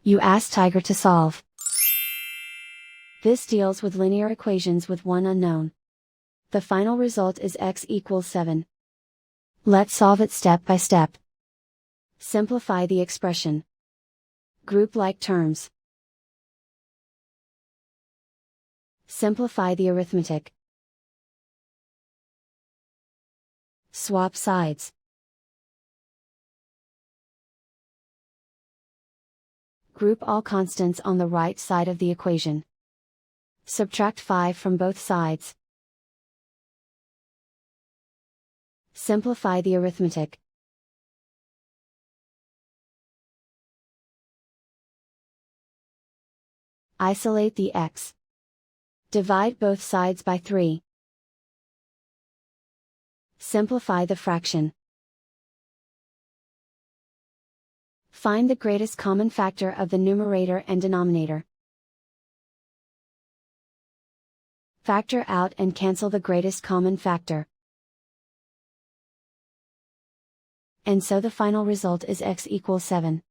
You ask Tiger to solve. This deals with linear equations with one unknown. The final result is x equals 7. Let's solve it step by step. Simplify the expression. Group like terms. Simplify the arithmetic. Swap sides. Group all constants on the right side of the equation. Subtract 5 from both sides. Simplify the arithmetic. Isolate the x. Divide both sides by 3. Simplify the fraction. Find the greatest common factor of the numerator and denominator. Factor out and cancel the greatest common factor. And so the final result is x equals 7.